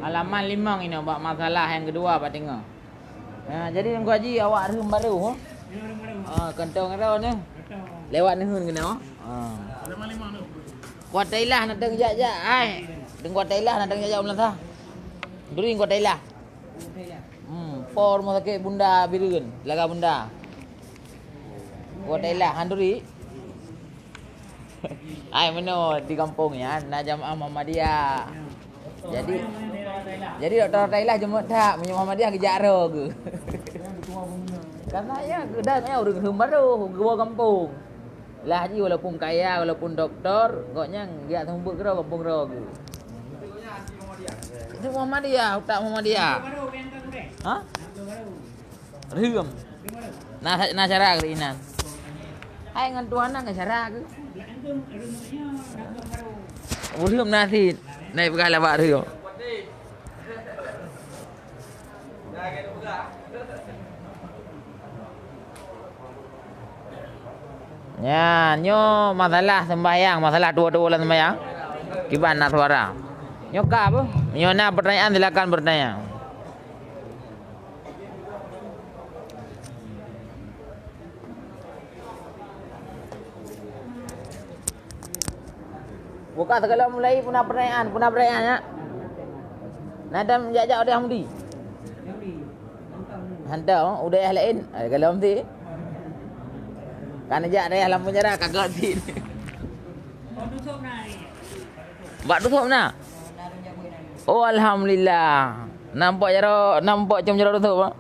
Halaman 5 ini buat masalah yang kedua Pak tengok. Jadi Tuan Haji awak ada baru oh. Kentong kau ni. Lewat ni hun kena oh. Halaman 5 tu. Kuat Thailand nak teng jap-jap ai. Deng kuat Thailand nak teng jap-jap ulang sah. Duri kuat Thailand. Por rumah sakit Bunda Birun, Laga Bunda. Kuat Thailand handuri. Ai meno di kampung ya, nak jamaah Muhammadiyah. Jadi doktor Thailand jemput tak, punya Muhammadiyah kejak ro ke. Karena ya dah orang rumah baru, gua kampung. Lah Haji walaupun kaya, walaupun doktor, koknya dia tumbuk ke kampung ro ke. Itu Muhammadiyah, tak Muhammadiyah. Ha? Rehum. Nah cara ke inan. Hai ngan tuan nang cara ke. Belum nasi. Naik pegala bak tu. Ya, nyo masalah sembahyang, masalah dua-dua lah sembahyang. Gimana suara? Nyo ka apa? Nyo nak pertanyaan silakan bertanya. Buka segala mulai punah pertanyaan ya. Nadam jajak dia Hamdi. Hantar udah yang lain. Kalau Hamdi. Kan ajak dia lampu merah kagak tin. Buat tutup nak? Oh alhamdulillah. Nampak jaro, nampak cum jaro tutup ah.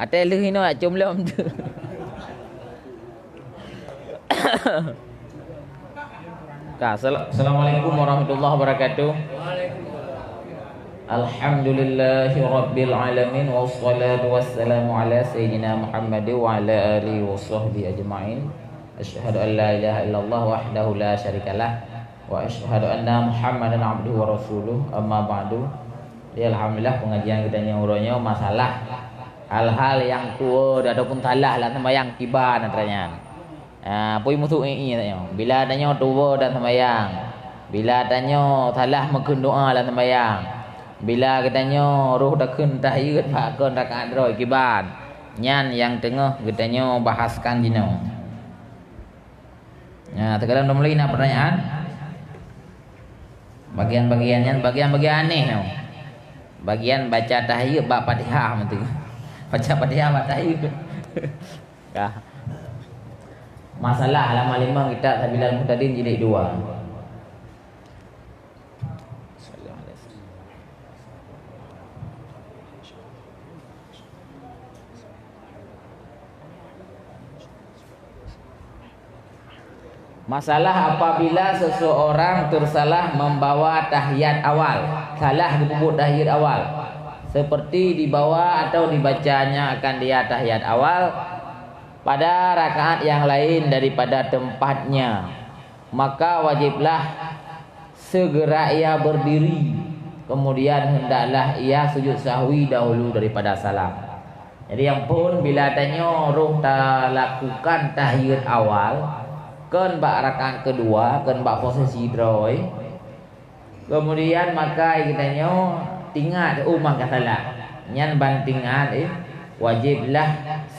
Atel lu hino cum lom tu. Assalamualaikum warahmatullahi wabarakatuh. Alhamdulillahi rabbil alamin wassalatu wassalamu ala sayyidina Muhammad wa ala alihi washabbihi ajma'in. Asyhadu an la ilaha illallah wahdahu la syarikalah wa asyhadu anna Muhammadan abduhu wa rasuluh. Amma ba'du. Ya alhamdulillah pengajian kita urutnya masalah hal-hal yang tua ataupun salah lah sembahyang kibar antaranya. Pui musuh ini tanya. Bila tanya tua dan sembahyang. Bila tanya salah mengkun doa dalam sembahyang. Bila katanya roh dah kun tahiyat pakon rakaat roh kibar. Nyan yang tengah katanya bahaskan dino. Nah, sekarang dah mulai nak pertanyaan. Bagian-bagiannya bagian-bagian aneh no. Bagian baca tahiyat bab Fatihah mesti. Baca Fatihah bab tahiyat. Kah. Masalah halaman 5 kita Sabilal Muhtadin jilid 2. Masalah apabila seseorang tersalah membawa tahiyat awal, salah menyebut tahiyat awal, seperti dibawa atau dibacanya akan dia tahiyat awal pada rakaat yang lain daripada tempatnya, maka wajiblah segera ia berdiri, kemudian hendaklah ia sujud sahwi dahulu daripada salam. Jadi yang pun bila tanya roh tak lakukan tahiyat awal, kan bak rakaat kedua, kan bak posisi droi, kemudian maka kitanya tinggal maka salah nyan bantingan wajiblah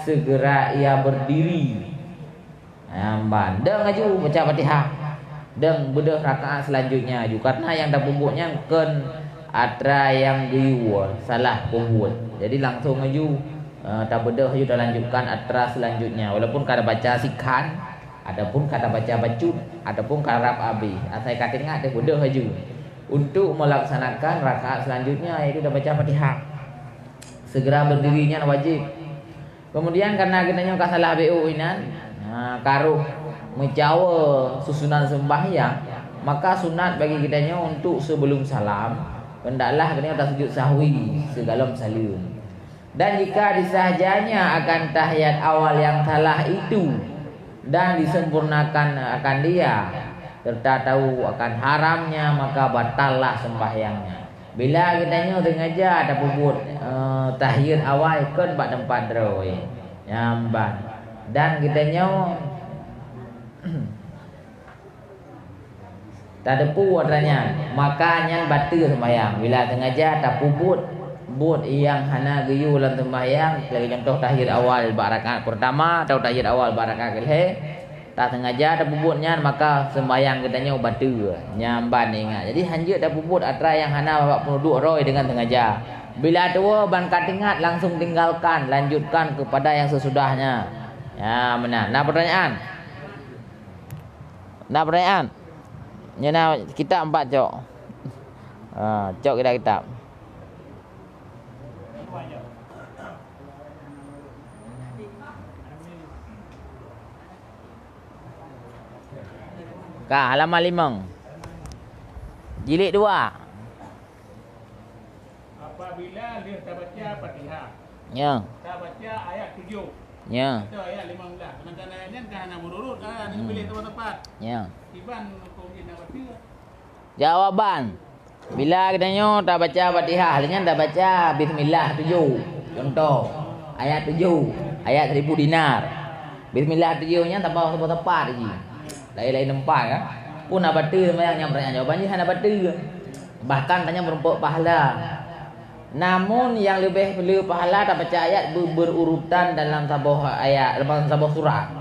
segera ia berdiri. Bandeng aju baca Fatihah dan bedah rakaat selanjutnya aju karena yang dah pembuknya kan atra yang giwa salah pembut. Jadi langsung aju tak bedah aju dah lanjutkan atra selanjutnya walaupun kada baca sikan, adapun kata baca bacut, adapun karab abi. Saya kata ingat dia bodoh aju. Untuk melaksanakan rakaat selanjutnya yaitu dah baca Fatihah. Segera berdirinya wajib. Kemudian karena kitanya kasalah BU inan, karuh menjawa susunan sembahyang, maka sunat bagi kitanya untuk sebelum salam hendaklah kitanya tak sujud sahwi segala salim. Dan jika disahjanya akan tahiyat awal yang salah itu dan disempurnakan akan dia serta tahu akan haramnya, maka batallah sembahyangnya. Bila kitanya sengaja ada puput tahiyat awal kan bak tempat droi nyamban dan kitanya tak depu adanya, maka nyan batal sembahyang. Bila sengaja tak pubut but yang hana geyu dalam sembahyang, lagi contoh tahiyat awal rakaat pertama atau tahiyat awal rakaat kedua, tak sengaja tak pubutnya, maka sembahyang katanya batal. Nyamban ingat. Jadi hanjut tak pubut atra yang hana bawa penduduk roy dengan sengaja. Bila tua ban katingat langsung tinggalkan, lanjutkan kepada yang sesudahnya. Ya, benar. Nah pertanyaan. Nah pertanyaan. Nyana kitab 4 cok. Cok kita kitab. Ka halaman 5. Jilid 2. Apabila dia tak baca Fatihah. Ya. Tak baca ayat 7. Ya. Atau ayat 15. Kadang-kadang kan hana berurut dengan pilih tempat-tempat. Ya. Iban kau nak baca. Jawaban. Bila katanya tak baca Fatihah, dengan tak baca bismillah 7. Contoh ayat 7, ayat 1000 dinar. Bismillah 7-nya tak bawa tempat lagi. Lain-lain tempat kan. Pun nak batal sembahyang pertanyaan jawabannya hana batal. Bahkan tanya berempat pahala. Namun yang lebih perlu pahala tak baca ayat berurutan dalam sabah ayat, dalam sabah surat.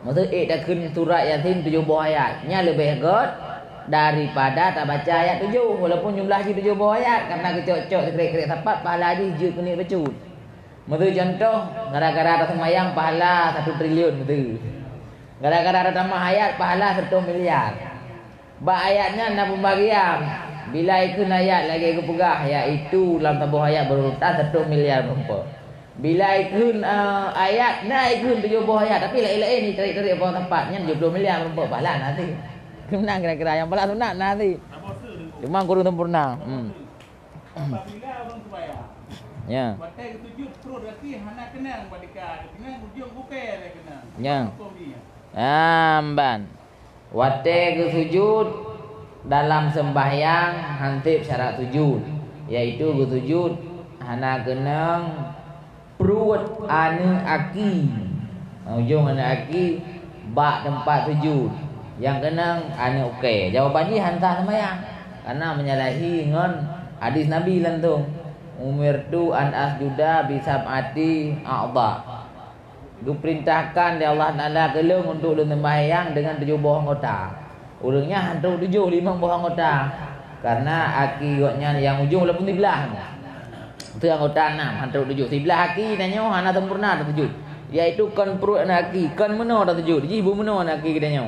Maksud tak kun surat Yasin 70 ayat. Nya lebih god daripada tak baca ayat 7 walaupun jumlahnya 70 ayat, karena kecok-cok sekret-sekret tepat pahala dia je kena baca. Maksud contoh gara-gara ada sembahyang pahala 1 triliun betul. Gara-gara ada tambah ayat pahala 1 miliar. Ba ayatnya nak pembagian. Bila ikut ayat lagi aku pegah, iaitu dalam tabuh ayat berurutan 1 miliar berapa. Bila ikut ayat nak ikut 70 ayat, tapi lain-lain ni tarik-tarik apa tempatnya 70 miliar berapa pahala nanti. Kena kira-kira yang pahala sunat nanti. Cuma kurang sempurna. Apabila orang sembahyang. Ya. Batai ketujuh perut hati hana kenang badika. Kena ujung bukan kena. Ya. Amban. Wate ke sujud dalam sembahyang hantip syarat sujud, yaitu ke sujud hana kenang perut anu aki. Ujung anu aki bak tempat sujud. Yang kenang anu okey. Jawapannya hantar sembahyang. Karena menyalahi dengan hadis Nabi lantung. Umirtu an asjuda bi sab'ati a'dha. Diperintahkan oleh Allah Taala kelung untuk sembahyang dengan 7 buah anggota. Urangnya hantu 7 5 buah anggota. Karena akibatnya yang ujung walaupun sebelah. Itu anggota 6 hantu 7. Sebelah aki tanya hana sempurna ada 7. Iaitu kan perut anak aki, kan mana ada 7. Jadi ibu mana anak aki katanya.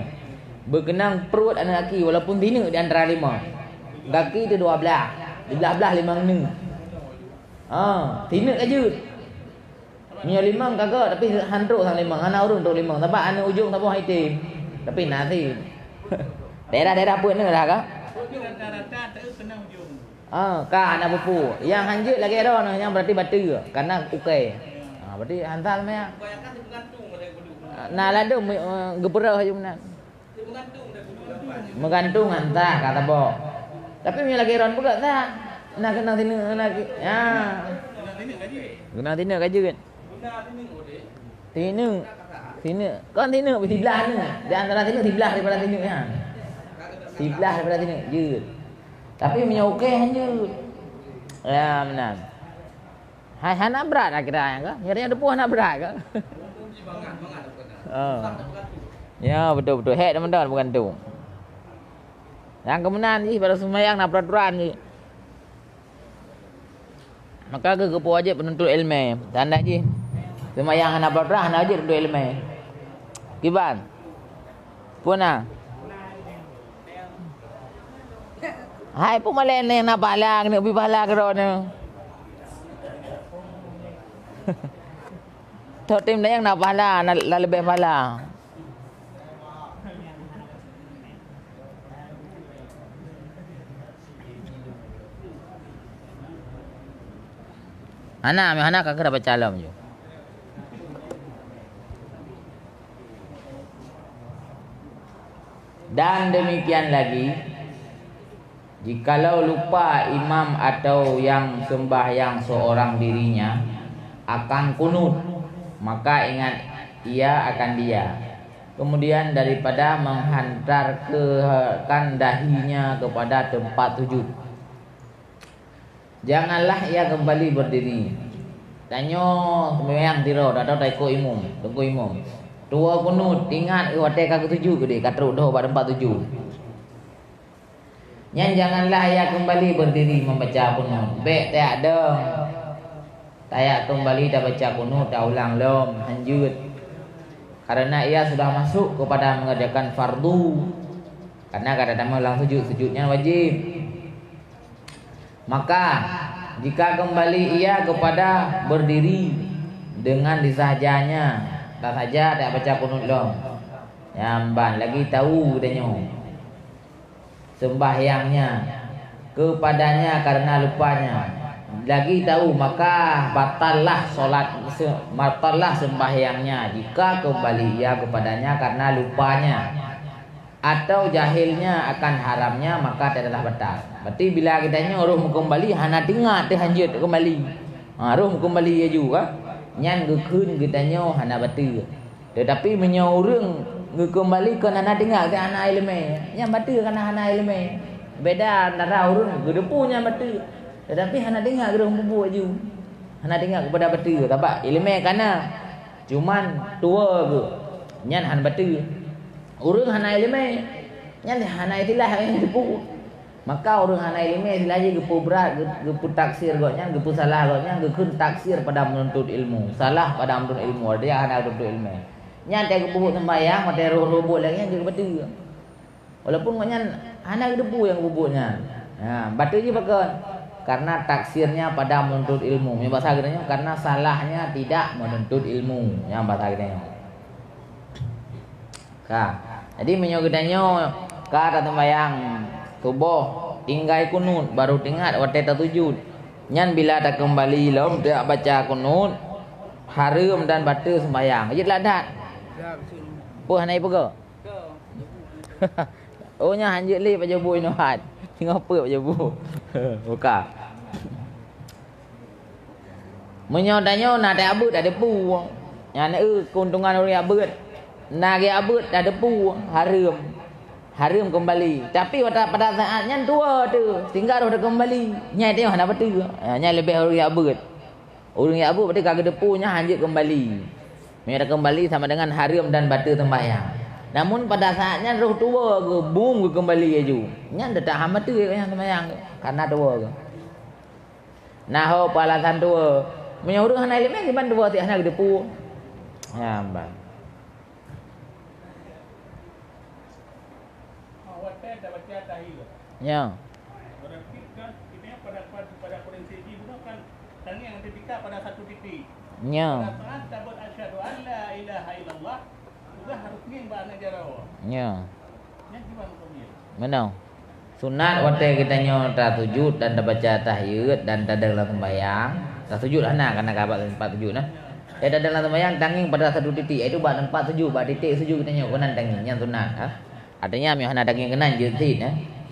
Berkenang perut anak aki walaupun tina di antara 5. Kaki tu 12. Di belah-belah 5 ni. Tina aja. Nya 5 kagak tapi hantruk sang 5. Ana urun untuk 5. Sebab ana ujung tabuh itim. Tapi nasi. Daerah-daerah pun ni dah kah? Rata-rata tak kena ujung. Ka anak pupu. Yang hanjut lagi ada yang berarti batal karena ukay. Berarti hantar maya. Bayangkan bergantung pada kudu. Nah ladu geperah aja benar. Bergantung pada kudu. Menggantung hantar kata bo. Tapi punya lagi ron pula tak. Nak kena tina lagi. Ya. Kena tina gaji kan. Tina. Tina. Kan tina di sebelah ni. Di antara tina sebelah daripada tina ya. Sebelah daripada tina. Je. Tapi punya okey hanjut. Ya benar. Hai nak berat lah kira yang ke? Nyarinya depuh nak berat ke? Ya betul-betul. Hek teman-teman bergantung. Yang kemenan ni pada sembahyang nak peraturan ni. Maka ke wajib penuntut ilmu. Tanda je. Sembahyang nak peraturan nak wajib penuntut ilmu. Kiban. Puna. Hai pun malah ni nak pahala, kena ubi pahala ke ni. Tok tim dah yang nak pahala, nak lebih pahala. Hana kakak dah baca alam je. Dan demikian lagi, jikalau lupa imam atau yang sembahyang seorang dirinya akan kunut, maka ingat ia akan dia. kemudian daripada menghantarkan dahinya kepada tempat sujud. Janganlah ia kembali berdiri. Tanya sembahyang tiro dak tahu ikut imam, tunggu imam. Tua kunut ingat hotel kaki tujuh ke dia katruk dah pada tempat tujuh. Yang janganlah ia kembali berdiri membaca kunut. Baik tak ada. Tak kembali dah baca kunut, dah ulang lom, lanjut. Karena ia sudah masuk kepada mengerjakan fardu. Karena kadang-kadang ulang sujudnya wajib. Maka jika kembali ia kepada berdiri dengan disahajanya, tak saja tak baca kunut lom. Nyamban lagi tahu tanya. Sembahyangnya kepadanya karena lupanya. Lagi tahu maka batallah sembahyangnya jika kembali ia kepadanya karena lupanya atau jahilnya akan haramnya, maka tidaklah batal. Berarti bila kita tanya roh kembali hana tingat dia hanjut kembali. Roh kembali ya juga. Nyan gekun kita tanya hana batal. Tetapi menyorang kembali ke hana tingat ke hana ilmu. Yang batal kan hana ilmu. Beda antara orang gedepunya batal. Tetapi hana dengar gerung bubuk je. Hana dengar kepada betul. Tapak ilmu kana cuman tua ke. Nyan han betul. Urang hana ilmu. Nyan hana itilah yang depu. Maka urang hana ilmu lagi gepu berat, gepu taksir gotnya, gepu salah gotnya, gekun taksir pada menuntut ilmu. Salah pada menuntut ilmu. Dia hana menuntut ilmu. Nyan tak gepu sembahyang, mata roh-roh lagi yang betul. Walaupun nyan hana depu yang bubuknya. Ha, betul je pakai. Karena taksirnya pada menuntut ilmu. Yang bahasa katanya karena salahnya tidak menuntut ilmu. Yang bahasa katanya. Jadi menyogedanya kata sembahyang subuh tinggal kunut baru tingat waktu tersujud. Nyan bila tak kembali lom dia baca kunut haram dan batal sembahyang. Jadi ladat. Puh hanai pega. Oh nya hanjut li baca bu inohat. Tengok apa baca bu. Buka. Menyodanya nak tak abut ada pu. Yang keuntungan orang abut. Nak dia abut ada pu haram. Haram kembali. Tapi pada saatnya tua tu tinggal dah kembali. Nyai tengok nak betul. Nyai lebih orang abut. Orang abut berarti kagak depunya hanjut kembali. Mereka kembali sama dengan haram dan batal sembahyang. Namun pada saatnya roh tua ke boom ke kembali aja. Nya dah tak hamat tu yang sembahyang karena tua ke. Nah ho palasan tua. Menyuruh anak ilmu gimana tua ti anak depu. Ya bang. Awak dah baca tahiyat. Ya. Berarti kan ini pada prinsip ini bukan tangan yang ketika pada satu titik. Ya. Pada saat sebut asyhadu an la ilaha illallah sudah harus ngin ba anak jarawa. Ya. Nya gimana hukumnya? Mana? Sunat waktu kita nyota sujud dan baca tahiyat dan dalam sembahyang. Tak sujud lah nak karena kabat tempat sujud nah. Dia dalam sembahyang tanging pada satu titik iaitu bab tempat sujud, bab titik sujud kita nyok kenan tanging yang sunat. Artinya mi hana daging kenan je sit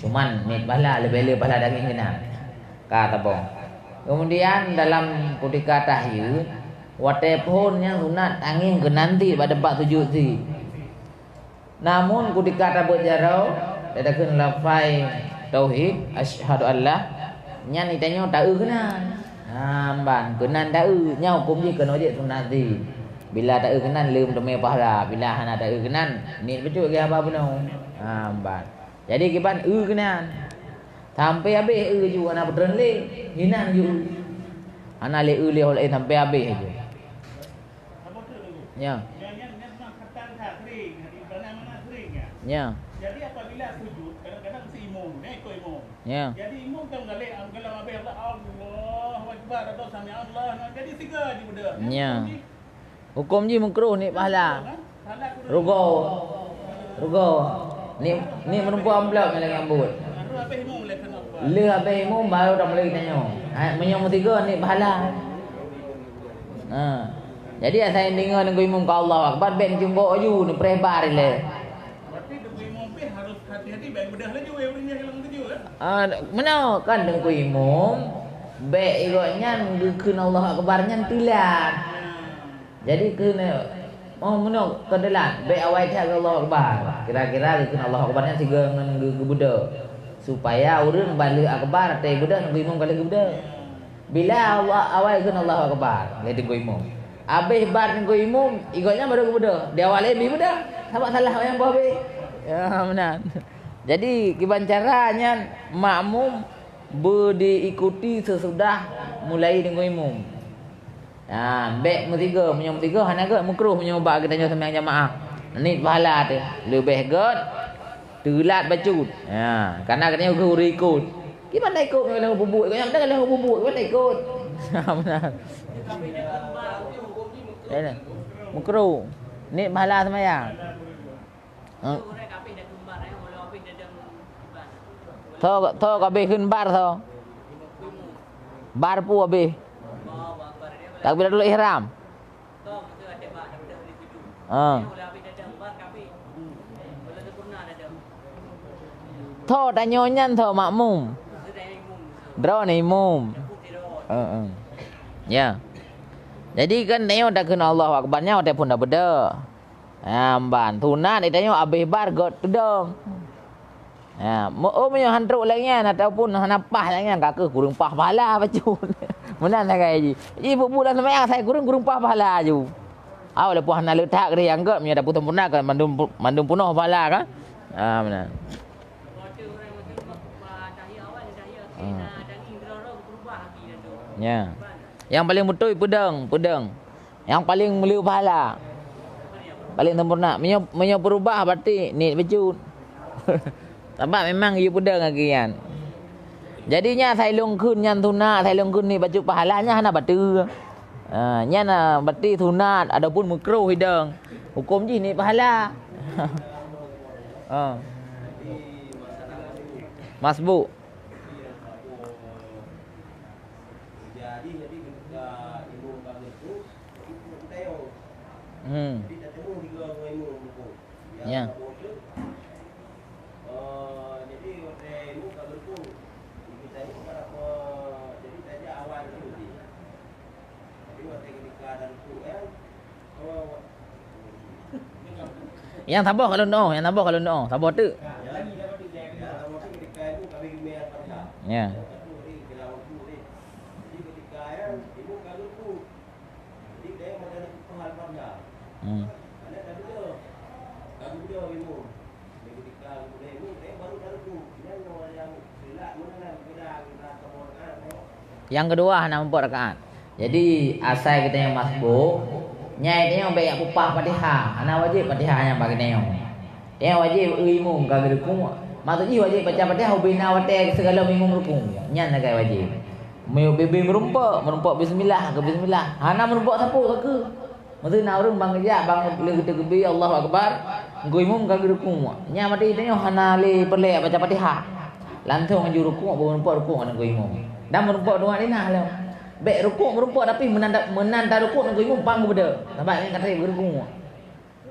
Cuman mit pahala lebih pahala daging kenan. Kata bong. Kemudian dalam ketika tahiyat waktu pun yang sunat tanging kenan ti pada tempat sujud ti. Namun ketika tabut jarau dadakeun lafai tauhid asyhadu alla nya ni tanya tak kenan. Ban kenan tak nya hukum je kena je sunat ti. Bila tak kenan lem demi pahala, bila hana tak kenan ni betul ke apa benar. Ban. Jadi kiban kenan. Sampai habis juga nak betul le. Hinan ju. Ana le oleh sampai habis je. Ya. Ya. Jadi apabila sujud kadang-kadang si imam ikut imam. Ya. Jadi imam kan galak habis Allahu akbar atau sami Allah. Jadi tiga je benda. Ya. Hukum je makruh ni pahala. Rugo. Ni menumpuan pula yang lagi ambut. Habis imam boleh kena apa? Le habis imam baru dah boleh tanya. Menyong tiga ni pahala. Jadi saya dengar dengan imam ka Allah akbar ben jumbo aju ni prebar le. Hati-hati baik bedah lagi wewenya hilang tuju Mana kan dengku imam baik igotnya gekeun Allah akbarnya tilat. Jadi kena Oh menok kedelan be awai dia Allahu akbar. Kira-kira ke Allahu akbarnya tiga ngan gebuda. Supaya urang balik akbar teh buda nang imam kali gebuda. Bila Allah awai ke Allahu akbar, le tengok imam. Habis bar tengok imam, ikutnya baru gebuda. Dia awal lebih buda. Sama salah yang buah be. Ya benar. Jadi kiban caranya makmum diikuti sesudah mulai tengok imam. Baik mutiga, punya mutiga hana ke makruh punya ubah kita nyo sembahyang jemaah. Ni pahala tu. Lebih god telat bacut. Karena katanya ke uri ikut. Gimana ikut kalau bubuk? Kau yang dah kalau bubuk, gimana ikut? Benar. Ya. Makruh. Ni pahala sembahyang. Tho kabeh keun bar tho. Bar pu habis. Takbir dulu ihram. Tho tanyonya tho makmum. Draw ni imum. Ya. Jadi kan neo dak kena Allahu akbarnya ote pun dak beda. Amban tunat itanya habis bar god tudong. Punya hantruk lagi kan ataupun hanapah lagi kan kakak kurang pah pahala baju. Mana nak gaji? Ibu bulan sembahyang saya kurang pah pahala ju. Awak lepas nak letak dia anggap punya dah putung punah kan mandum punuh pahala kan? Benar. Ya. Yang paling betul pedang. Yang paling meliu pahala. Paling sempurna. Menyo berubah berarti ni baju. Sebab memang ia pedang lagi kan. Jadinya saya longkun yang tunat, saya longkun ni baju pahalanya hana batu. Nya berarti sunat adapun makruh hidang. Hukum ji ni pahala. Masbuk. Jadi ketika ibu bangun tu, ibu tayong. Jadi tak temu tiga orang ibu buku. Ya. Jadi waktu ibu bangun tu, ibu tanya apa? Jadi tanya awal tu. Jadi waktu ketika ada tu yang tabah kalau no, tabah tu. Ya. Yang kedua hanya 4 rakaat. Jadi asal kita yang masbuk, nyai dia yang baik upah Fatihah, ana wajib Fatihahnya bagi dia. Dia wajib imum kagak rukuk. Maksudnya wajib baca Fatihah bina wate segala imum rukuk. Nyan nak wajib. Meu bebe merumpak bismillah ke bismillah. Hana merumpak sapu ke. Maksud nak urang bang kerja bang boleh kita gebi Allahu akbar. Nggo imum kagak rukuk. Nya mati dia hana le perle baca Fatihah. Langsung anjur rukuk baru merumpak rukuk ana nggo imum. Dan merumpak doa dinah lah. Baik rukuk merumpak tapi menanda rukuk nggo imum pang beda. Sebab yang kata rukuk.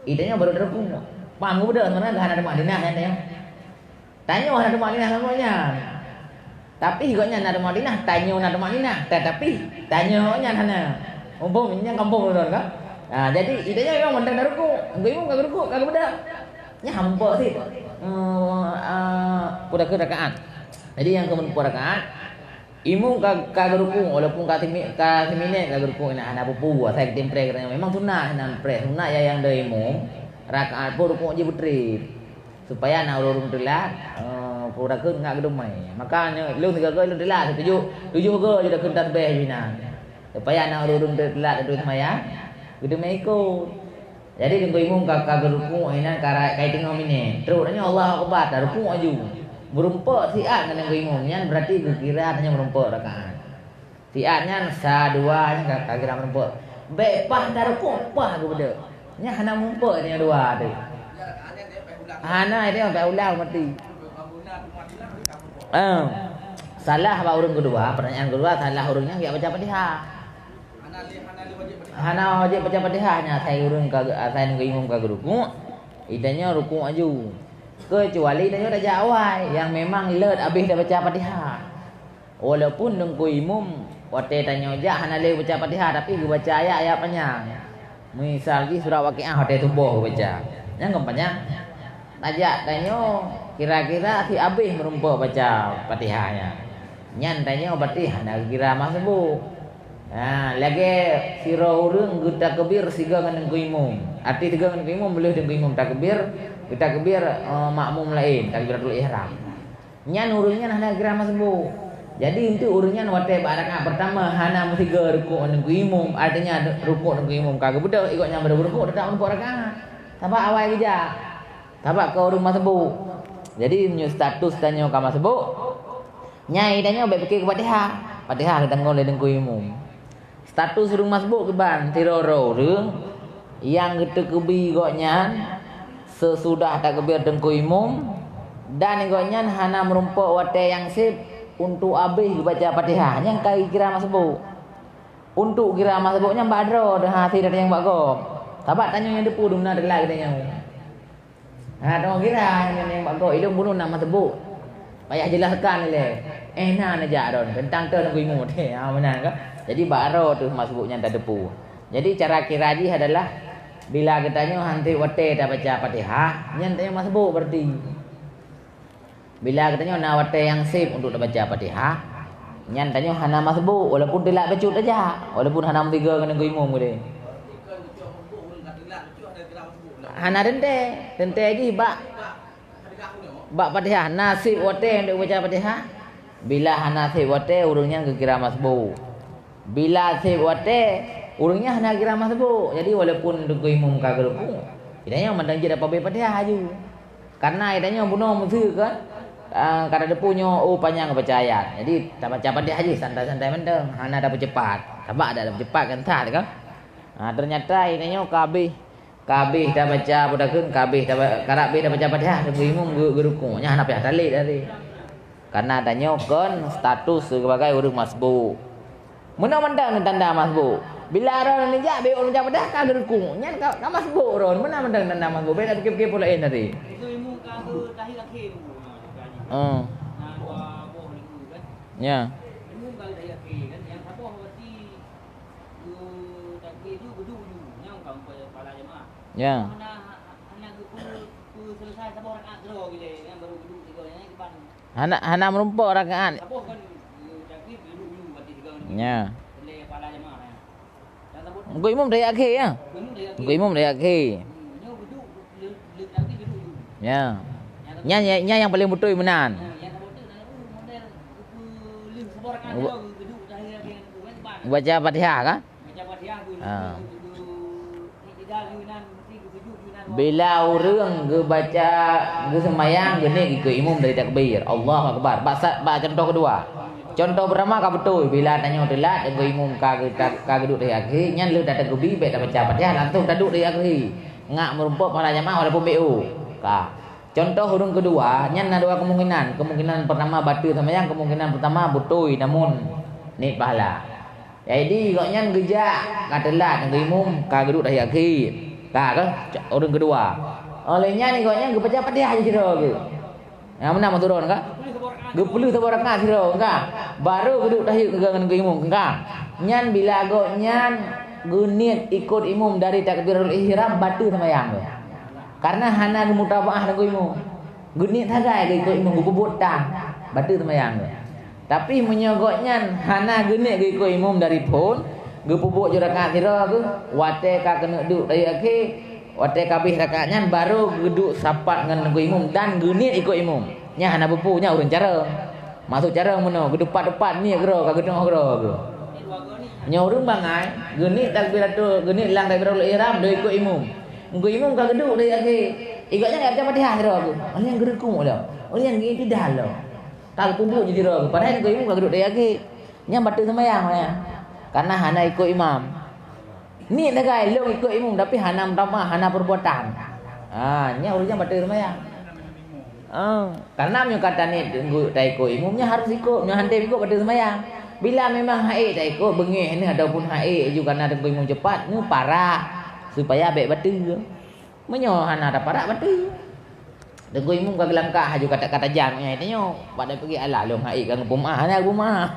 Idenya baru rukuk. Pang beda sebenarnya hana ada Madinah ya tanya. Tanya ada Madinah namanya. Tapi higanya ada Madinah, tanya ada Madinah. Tetapi tanya hana. Umpamanya kampung betul kan? Jadi idenya memang menanda rukuk. Nggo imum kagak rukuk kagak beda. Nya hampa sih. Udah ke rakaat. Jadi yang ke rakaat imum kagak rukuk walaupun katimine kagak rukuk nak ada pupu saya ketempre katanya memang sunah nan pre sunah ya yang dari imum rakaat pun rukuk je putri supaya nak urung telat pura ke ngak gedumai makanya lu 3 ke lu telat 7 ke je dah kentat beh bina supaya nak urung telat itu semaya gedumai ikut jadi tunggu imum kagak rukuk ina kai tengok mine terus nanya Allah akbar dah rukuk aju berumpak siat dengan imumnya berarti kira hanya berumpak rakaat. Siatnya sa-dua nya kira berumpak. Bepah dah rukuk pah ke benda. Nya hana berumpak nya dua tu. Hana dia sampai ulang mati. Salah ba urang kedua, pertanyaan kedua salah urangnya enggak baca Fatihah. Hana wajib baca Fatihahnya saya urang kagak saya dengan imum kagak rukuk. Idanya rukuk aju. Kecuali dia dah jawai yang memang let habis dah baca Fatihah. Walaupun nunggu imum wate tanya aja hana le baca Fatihah tapi dia baca ayat-ayat panjang. Misal di surah Waqiah hotel tubuh baca. Yang keempatnya tajak tanyo kira-kira si habis merumpuk baca Fatihahnya. Nyan tanyo berarti hendak kira masbu. Nah, lagi sira urang kita takbir siga dengan imam. Arti tiga dengan imam boleh dengan imam takbir, kita takbir makmum lain takbiratul ihram. Nyan urangnya hendak kira masbu. Jadi itu urangnya wate rakaat pertama hana mesti rukuk dengan imam, artinya rukuk dengan imam kagak budak ikut nyamber rukuk tak rukuk rakaat. Tabak awal kerja. Tabak ke urang masbu. Jadi nyu status tanyo ka masbu. Nyai tanyo baik fikir ke Fatihah. Fatihah kita ngol dengan imam. Status urang masbu ke ban tiroro urang yang kita kebi goknya sesudah takbir dengan imam dan goknya hana merumpuk wate yang sip untuk habis baca Fatihah yang kai kira masbu. Untuk kira masbuknya badro dah hati dari yang bago. Tabak tanya yang depu dumna delak katanya. Ha dong kira yang bago ilmu bunuh nak masbuk. Payah jelaskan le. Nah aja don tentang tu nak imu teh. Ha benar ke? Jadi badro tu masbuknya tak depu. Jadi cara kira ji adalah bila katanya hanti wate dah baca Fatihah, nyen tanya masbuk berarti. Bila katanya nak wate yang sip untuk baca Fatihah, nyan tanya hana masbu walaupun delak becut aja, walaupun hana tiga kena imam boleh. Hana dente lagi bak Fatihah nasib wate untuk baca Fatihah. Bila hana sip wate urangnya kira masbu. Bila sip wate urangnya hana kira masbu. Jadi walaupun untuk imam kagak ruku, idanya mandang je dapat baca Fatihah aju. Karena idanya bunuh mesti kan. Karena dia punya panjang baca ayat. Jadi tak baca Fatihah aja santai-santai mendeng. Hana dapat cepat. Tabak ada dapat cepat kan tak kan. Ternyata ininya kabeh dah baca budakeun kabeh dah karabe dah baca Fatihah dengan imam geruku. Nya hana payah talik tadi. Karena adanya kon status sebagai urang masbu. Mun mendeng tanda masbu. Bila ron ni jak be urang baca Fatihah ka geruku. Nya ka masbu ron. Mun mendeng tanda masbu. Be nak fikir pula tadi. Itu imam ka tahiyat akhir. Ya. Ilmu kalau dah yakin kan yang apa berarti takbir tu berdua yang kau pada jemaah. Ya. Hana ku selesai satu rakaat draw gile yang baru duduk tiga yang depan. Hana merumpuk rakaat. Apa kan takbir duduk berarti tiga ni. Ya. Boleh pada jemaah. Yang sebut Engko imam dah akhir ya. Engko imam dah akhir. Yang duduk le takbir duduk. Ya. Nya yang paling betul menan. Yang sebut tu model lim satu rakaat draw duduk tahiyat akhir dengan depan. Baca Fatihah kan? Baca Fatihah tu. Bila orang ge baca ge sembahyang gini ke imam dari takbir. Allahu akbar. Ba contoh kedua. Contoh pertama ka betul bila tanya telat dengan imam ka duduk dari akhir nyan lu datang gebi baik dah baca Fatihah langsung duduk dari akhir. Ngak merumpuk para jemaah walaupun BO. Ka. Contoh hurung kedua, nyan ada dua kemungkinan. Kemungkinan pertama batal sembahyang, kemungkinan pertama betul namun ni pahala. Jadi kok nyan gejak katelat dengan imam ka duduk dari akhir. Ka ke orang kedua. Olehnya ni kok nyan baca Fatihah je sira ke. Yang mana turun ka? Gepelu satu rakaat sira ka. Baru duduk tahiyat dengan imam ka. Nyan bila kok nyan guniat ikut imam dari takbiratul ihram batal sembahyang ke. Karena hana mutabaah dengan imam. Guniat hagai ke ikut imam gubut tang. Batal sembahyang ke. Tapi menyogoknya hana guniat ke ikut imam dari pun gepubuk je rakaat sira ke wate ka kena duduk dari akhir wate kabeh rakaatnya baru duduk sapat dengan imam dan guniat ikut imam. Nya hana bepunya urang cara. Masuk cara meno gedepat-depat ni gero ka gedeng gero ke. Nya urang bangai guniat takbiratul guniat lang takbiratul ihram do ikut imam. Engko imam ka duduk dari akhir. Ikutnya enggak baca Fatihah sira ke. Oleh yang gerekung dah. Oleh yang gitu dah lo. Kal pubuk je sira ke. Padahal engko imam ka duduk dari akhir. Nya batal sembahyang ya. Karena hana ikut imam. Ni dah guys, lo ikut imam tapi hana mutama, hana perbuatan. Nya urusnya batal sembahyang. Karena mu kata ni tunggu tak ikut imamnya harus ikut, nya hantar ikut batal sembahyang. Bila memang haid tak ikut bengih ni ataupun haid juga nak tunggu imam cepat, ni parah supaya baik batal. Menyo hana ada parah batal. Tunggu imam ka gelangkah juga kata-kata jamnya itu pada pergi ala long haid ka ngupum hana gumah.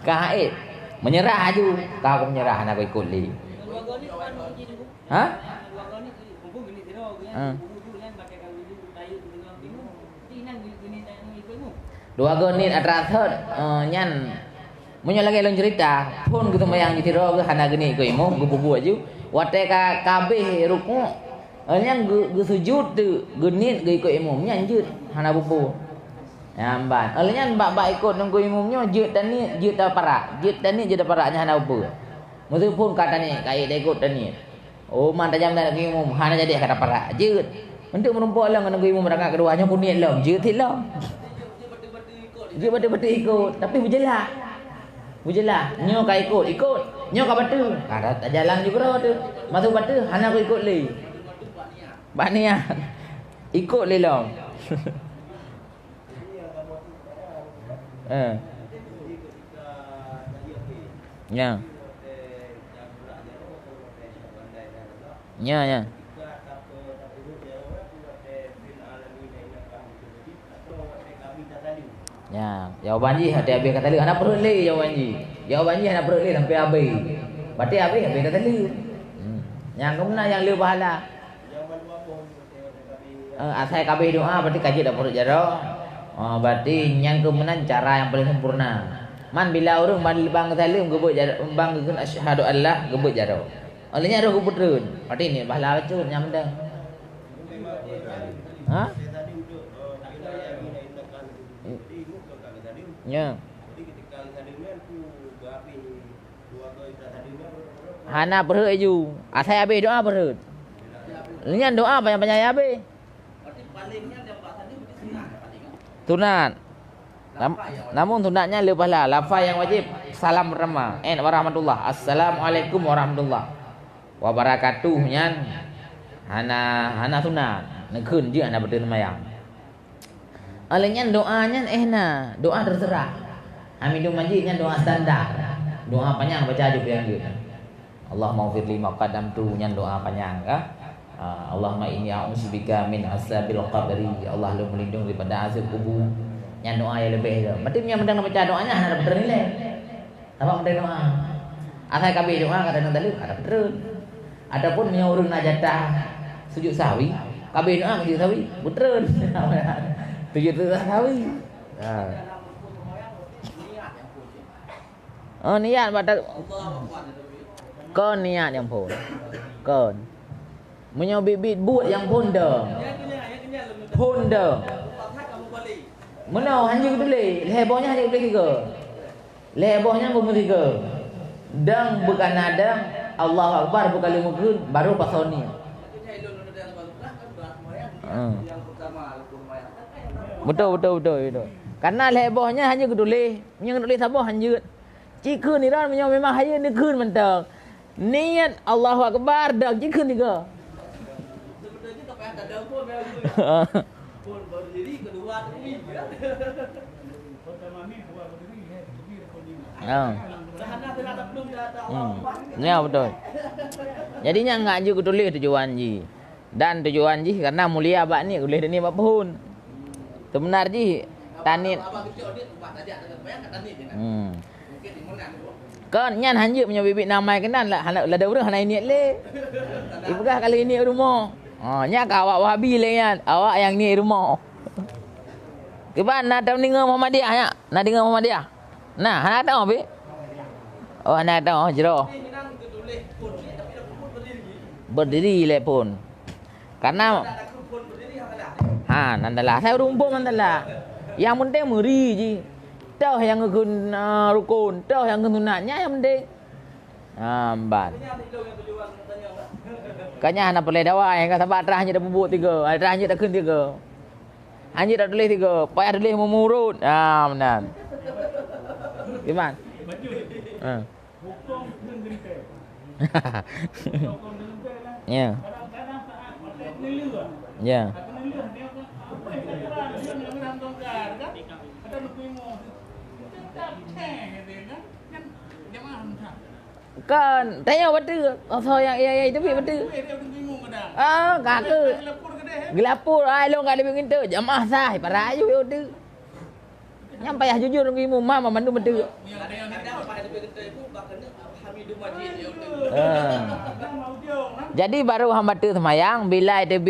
Ka haid menyerah aju kau menyerah nak ikut li dua gol ni kan uji dulu. Ha? Dua gol ni kumpul gini tiro kan. Ha. Dulu kan pakai kau dulu tayu tu dengan bingung. Tinan gini tayu ikutmu. Dua gonit atrathot nyan munyo lagi long cerita pun gitu mayang ditiro ke hana geni ko imo gububu aju wate ka kabeh ruku nyan gu sujud tu genit ge ko imo nyan jut hana bubu nyamban nyan bak ikut nunggu imumnyo jut tani jut ta parak jut tani jut paraknya hana bubu mutu pun kata ni kai dah ikut tani oh man tajam dah ke imum hana jadi kata parak jut untuk menumpuk lang nunggu imum rakaat keduanya pun niat long jut tilong dia betul-betul ikut tapi berjelah nyo ka ikut nyo ka betul ada jalan juga tu masuk betul hana aku ikut le bania ikut le long ya ya ya, jawapan ji hati habis kata lu, anak perut le jawapan ji. Jawapan ji anak perut le sampai habis. Berarti habis kata lu. Yang kemana yang lu pahala. Asal kabeh doa berarti kaji dak perut jaro. Berarti yang kemana cara yang paling sempurna. Man bila orang bang kata lu gebut jaro, bang geun asyhadu Allah gebut jaro. Olehnya roh gebut reun. Berarti ni pahala betul yang mendang. Ha? Ya. Hana berhut ju. Asal habis doa berhut. Lian doa banyak-banyak habis. Berarti palingnya dia buat tadi Sunat. Namun sunatnya lebih pahala. Lafaz yang wajib salam pertama. Warahmatullah. Assalamualaikum warahmatullah wabarakatuh nyan. Hana sunat. Nekun je ana berdiri mayang. Alanya doanya na doa terserah. Hamidum majidnya doa standar. Doa panjang baca aja yang gitu. Allahumma ghfirli ma qaddamtu nyan doa panjang kah? Allahumma inni a'udzubika min azabil qabri. Allah lu melindung daripada azab kubur. Nyan doa yang lebih tu. Berarti yang mendengar baca doanya ada bernilai. Apa mendengar doa? Asal kabeh doa kata nang tadi ada betul. Adapun urang najatah sujud sahwi, kabeh doa sujud sahwi betul. Tujuh tu tak tahu. Oh niat pada kon niat yang pun. Kon. Menyobit buat yang pun dah. Pun dah. Mana hanya tulis. Lebohnya hanya tulis tiga. Lebohnya pun tiga. Dan bukan ada Allahu Akbar bukan lima kun baru pasal ni. Betul. Karena lebohnya hanya ketulis, yang tulis apa hanya. Jika ni ran memang hanya ni kun mentang. Niat Allahu Akbar dak jika ni ke. Sebetulnya tak payah ada pun pun baru jadi kedua ni. Pertama ni dua berdiri ya, berdiri pun lima. Ya betul. Jadinya enggak je ketulis tujuan ji. Dan tujuan ji karena mulia abak ni boleh ni apa pun. Sebenar ji tanit. Kan nyan hanya punya bibit namai kenan lah ada orang hanai niat le. Ibukah kali ini rumah. Nya ka awak Wahabi le yan. Awak yang ni rumah. Keban nak tahu dengar Muhammadiyah nya. Nak dengar Muhammadiyah. Nah, nak tahu be. Oh, nak tahu jero. Berdiri le pun. Karena nandalah saya rumpun nandalah. Yang penting muri ji. Tahu yang ngun rukun, tahu yang ngun sunatnya yang penting. Amban. Kanya nak boleh dawa yang kata batrah hanya dah bubuk tiga, batrah hanya dah kun tiga. Hanya dah tulis tiga, payah tulis memurut. Benar. Gimana? Hukum dengan gerita. Hukum dengan gerita. Ya. Kadang-kadang saat mata nilai. Ya. Aku nilai dia apa yang kurang dia nak tongkar kan? Ada lukuimu. Tetap dia kan? Kan dia maham tak. Kan tanya betul. Apa yang itu betul. Dia lukuimu kadang. Kakak. Gelapur long kat lebih kita. Jamaah sah para ayu tu. Yang payah jujur ngi imam mama mandu betul. Yang ada yang pada lebih kita itu bakal kami di masjid dia tu. Dah mau jom nah. Jadi baru hang baca semayang bila dia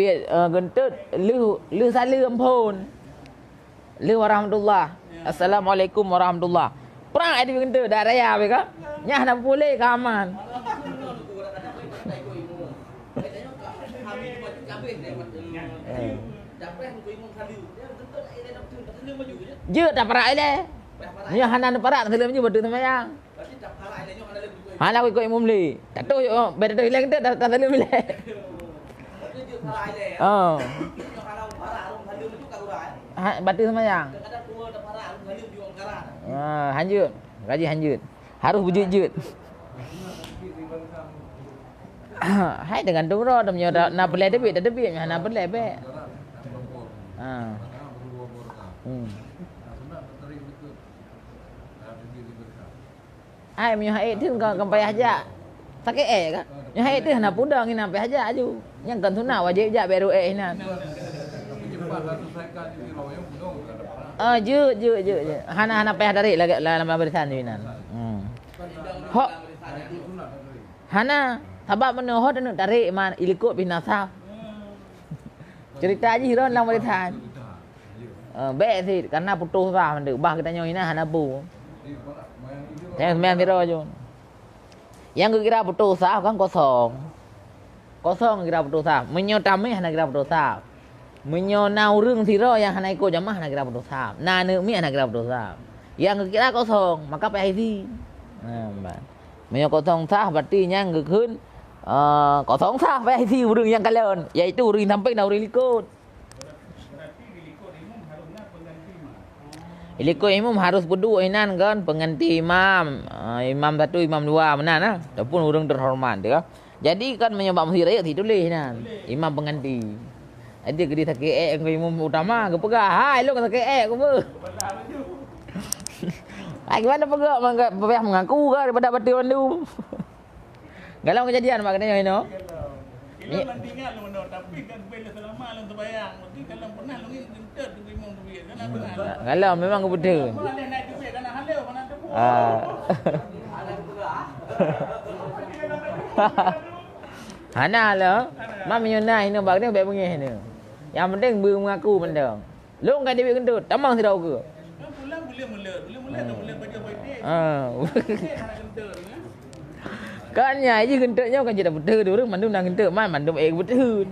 gentut lu salam pun. Lu warahmatullah. Assalamualaikum warahmatullah. Perang ada gentut dah raya be ka? Nyah nak boleh ke aman. Kami di masjid kabeh dia macam. Dapat aku imam kali. Dia betul dia nak betul tak maju je. Je tak parak le. Nyah hanan parak salam je baca semayang. Berarti tak parah dia nyok ada lebih. Halah ikut imam li. Tak tahu beda tu hilang gentut dah salam le. Berarti dia parah dia. Oh. Nyok kalau parah orang kali itu kat urang. Baca semayang. Kadang-kadang tua dah parah orang kali juga karat. Hanjut. Gaji hanjut. Harus bujut-jut. Hai dengan dumro dah punya nak pelai debit dah debit nak pelai be. Ha. Hai punya haid tu kau payah hajat. Sakit ke? Yang haid tu nak pudang ni nak payah hajat aju. Yang kan sunat wajib hajat baru hinan. Je. Hana payah tarik dalam barisan tu hinan. Hok. Hana sebab mana hok nak tarik man ilikut binasa. Cerita je ron dalam barisan. Baik sih karena putus sah mandek bah kita nyoy nah hana bu. Yang sembilan tiro je. Yang kira putus sah kan kosong. Kosong kira putus sah. Menyo tamih hana kira putus sah. Menyo nau rung tiro yang hana ikut jamaah hana kira putus sah. Na ne mi hana kira putus sah. Yang kira kosong maka payah isi. Menyo kosong sah berarti yang keun kosong sah payah isi urang yang kalian iaitu urang sampai na urang likut. Ilikut imam harus berdua inan kan pengganti imam. Imam satu, imam dua menan ah. Ataupun orang terhormat dia. Jadi kan menyebab masjid raya tulis inan. Imam pengganti. Jadi ke dia sakit ke imam utama ke pegah. Hai lu kan sakit ke apa? Ai gimana pegah payah mengaku ke daripada batin mandu. Galau kejadian mak katanya ini. Ini nanti ingat lu mana tapi kan bila selama lu terbayang. Mesti kalau pernah lu ni kentut tu imam tu biar. Kan benar. Galau memang kebetul. Mana dia naik tu biar kan halau mana tu. Ada pegah. Hana lah. Mam nyona ini bag dia baik bengih ni. Yang penting mengaku benda. Lu kan dia kentut, tamang si dau ke? Pulang boleh mula tu boleh baca baik. Kentut ni. Kan nyai je kentutnya kan jadi betul tu orang mandu nak kentut man mandu betul.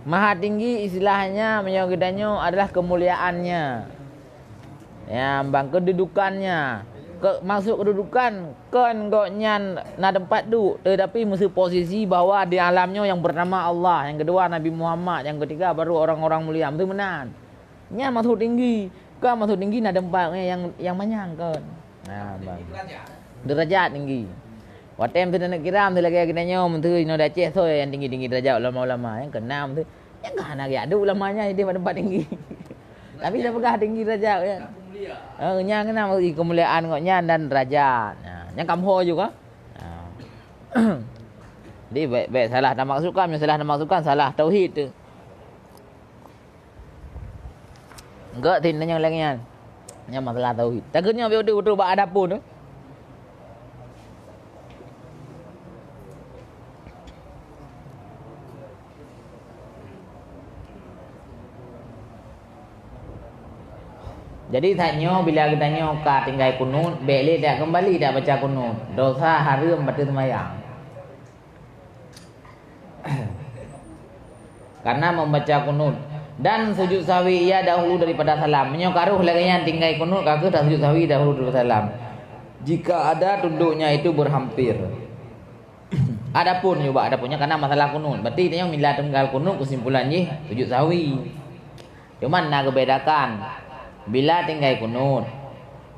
Maha tinggi istilahnya menyogidannya adalah kemuliaannya. Ya, bang kedudukannya. Masuk kedudukan kan goknya na tempat tu tetapi mesti posisi bahwa di alamnya yang pertama Allah, yang kedua Nabi Muhammad, yang ketiga baru orang-orang mulia. Mesti menan. Nya masuk tinggi, kan masuk tinggi na tempatnya yang manyang kan. Nah, bang. Derajat tinggi. Watem tu nak kiram tu lagi kita nyom tu ino Aceh so yang tinggi-tinggi derajat ulama-ulama yang keenam tu. Yang kan nak ada ulamanya di tempat tinggi. Tapi dah pegah tinggi derajat kan. Nya kena kemuliaan koknya dan derajat. Yang kamho juga. Jadi baik salah nak maksudkan, salah nak maksudkan salah tauhid tu. Enggak tinanya lainnya. Yang masalah tauhid. Takutnya betul-betul bak ada pun tu. Jadi tanya bila kita tanya ka tinggal kunut, boleh tak kembali tak baca kunut? Dosa haram baca sembahyang. Karena membaca kunut dan sujud sahwi ia dahulu daripada salam. Menyokaruh lagi yang tinggal kunut kagak tak sujud sahwi dahulu daripada salam. Jika ada tunduknya itu berhampir. Adapun juga ada punya karena masalah kunut. Berarti tanya bila tinggal kunut kesimpulannya sujud sahwi. Cuman nak kebedakan bila tinggal kunut.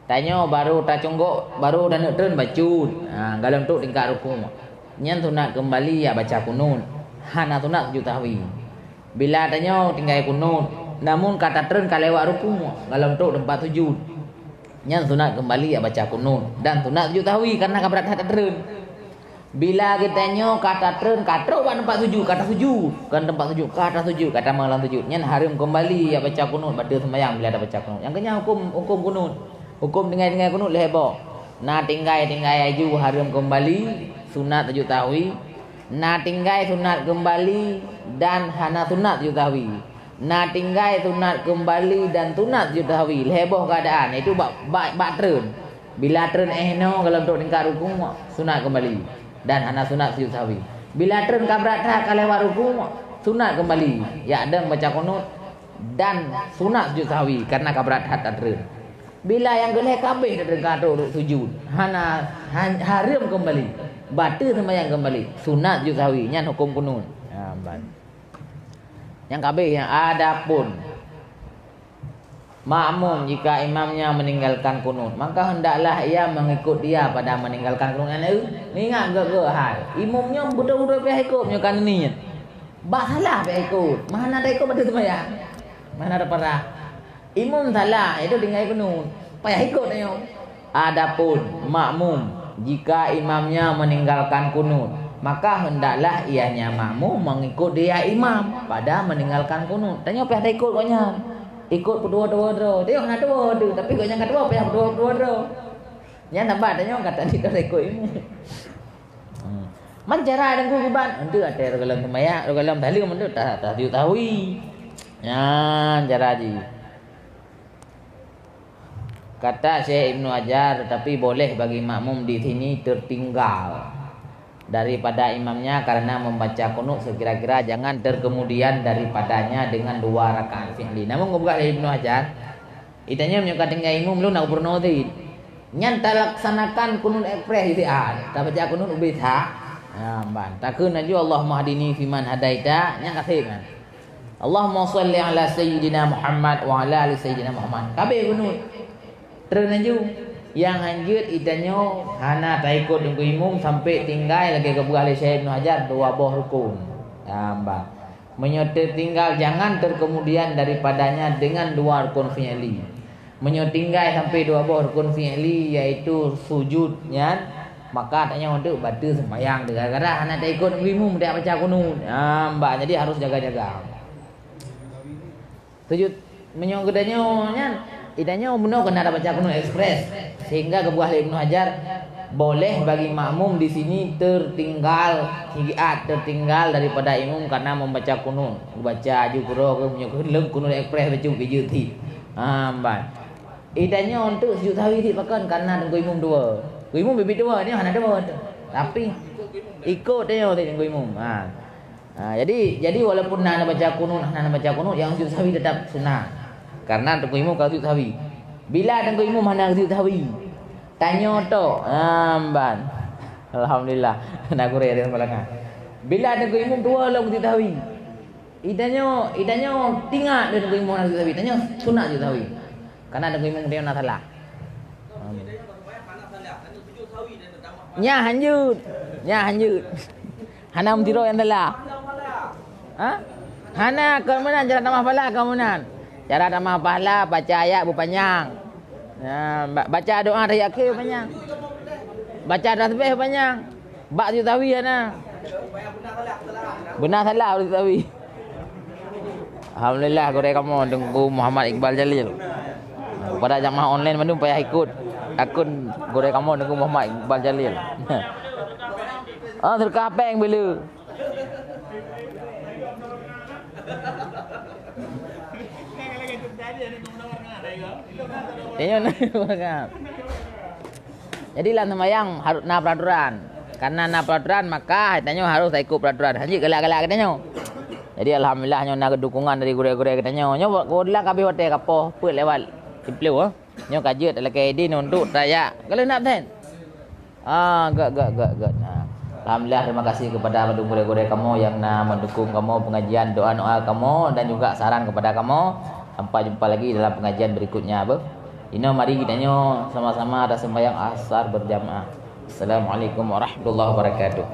Tanya baru tak cungguk, baru dah nak turun bacut. Kalau untuk tingkat rukuk. Nyan tu nak kembali ya baca kunut. Hana tu nak sujud sahwi. Bila tanya tinggal kunut, namun kata turun kalau lewat rukuk. Kalau untuk tempat sujud. Nyan tu nak kembali ya baca kunut dan tu nak sujud sahwi karena keberat kata turun. Bila kita nyo kata tren kata buat tempat sujud, kata sujud, kan tempat sujud, kata sujud, kata malam sujud. Nyan haram kembali ya baca kunut batal sembahyang bila ada baca kunut. Yang kena hukum kunut. Hukum tinggal kunut lehbo. Na tinggal aju haram kembali, sunat sujud tahwi. Na tinggal sunat kembali dan hana sunat sujud tahwi. Na tinggal sunat kembali dan sunat sujud tahwi. Lehbo keadaan itu bak tren. Bila tren ehno kalau untuk tinggal rukun sunat kembali. Dan hana sunat sujud sahwi. Bila tren kabrat tak kalewat rukuk sunat kembali. Ya ada baca kunut dan sunat sujud sahwi karena kabrat tak tren. Bila yang geleh kabeh dak dengkado sujud, hana haram kembali. Batal sembahyang kembali. Sunat sujud sahwi nyan hukum kunut. Ha ban. Yang kabeh yang adapun makmum jika imamnya meninggalkan kunut, maka hendaklah ia mengikut dia pada meninggalkan kunut. Ingat ke hal imamnya budak-budak pihak ikut nyokan ni. Bak salah pihak ikut. Mana ada ikut pada sembahyang? Mana ada parah? Imam salah, itu tinggal kunut. Payah ikut tanya. Adapun makmum jika imamnya meninggalkan kunut, maka hendaklah ianya makmum mengikut dia imam pada meninggalkan kunut. Tanya pihak ikut koknya. Ikut berdua-dua. Tengok nak dua tu, tapi kau jangan dua payah berdua. Yang tambah tanya kata ni dah ikut ilmu. Man cara dan kuban, itu ada dalam semaya, dalam dalil mun tak tahu. Ya, cara ji. Kata Syekh Ibnu Hajar, tetapi boleh bagi makmum di sini tertinggal daripada imamnya karena membaca kunut sekira-kira jangan terkemudian daripadanya dengan 2 rakaat fi'li. Namun ngobrol Ibnu Hajar, itanya menyuka tinggal imam lu nak purno ti. Nyan laksanakan kunut ekspres itu tak baca kunut bisa. Ya, ban. Takun aju Allahumma hadini fiman hadaita, nyang kasih kan. Allahumma shalli ala sayyidina Muhammad wa ala ali sayyidina Muhammad. Kabeh kunut. Terus aju yang lanjut itanyo hana tak ikut dengan imam sampai tinggal lagi ke buah Syekh Ibnu Hajar 2 buah rukun. Tambah. Menyotir tinggal jangan terkemudian daripadanya dengan 2 rukun fi'li. Menyotir tinggal sampai 2 buah rukun fi'li yaitu sujudnya, maka tanya untuk batal sembahyang gara-gara hana tak ikut dengan imam dia baca kunut. Tambah. Jadi harus jaga-jaga. Sujud menyogedanya nyan idanya benar kena ada baca kunut ekspres sehingga kebuah Ibnu Hajar boleh bagi makmum di sini tertinggal daripada imam karena membaca kunut baca ajukro ke menyukur kunut ekspres baca bijuti ban idanya untuk sujud sahwi dipakan karena tunggu imam 2 imam bibit 2 ni hana 2 tapi ikut dia tunggu imam jadi walaupun nak baca kunut yang sujud sahwi tetap sunat. Karena tengku imam kalau sujud sahwi. Bila tengku imam mana sujud sahwi? Tanya tu. Ban. Alhamdulillah. Nak kurang ada malangan. Bila tengku imam 2 lah sujud sahwi. Idanya tinggal dia tengku imam nak sujud sahwi. Tanya sunat sujud sahwi. Karena tengku imam dia nak salah. Nya hanjut. Hana mentiro yang salah. Ha? Hana ke mana cara tambah pahala ke mana? Cara tambah pahala baca ayat berpanjang. Baca doa tahiyat akhir panjang. Baca tasbih panjang. Bak sujud sahwi ana. Benar salah sujud sahwi. Alhamdulillah goreng kamu tunggu Muhammad Iqbal Jalil. Pada jamaah online mana payah ikut akun goreng kamu tunggu Muhammad Iqbal Jalil. Terka apa yang bila? Jadi lah sembahyang harus na peraturan. Karena na peraturan maka tanya harus ikut peraturan. Haji galak-galak katanya. Jadi alhamdulillah nyo nak dukungan dari gure-gure katanya. Nyo kodlah kabeh hotel kapo put lewat tipleu nyo kajet ala KID untuk raya. Kalau nak ten. Gak. Alhamdulillah terima kasih kepada gure-gure kamu yang mendukung kamu pengajian doa-doa kamu dan juga saran kepada kamu. Sampai jumpa lagi dalam pengajian berikutnya. Mari kita sama-sama ada sembahyang asar berjamaah. Assalamualaikum warahmatullahi wabarakatuh.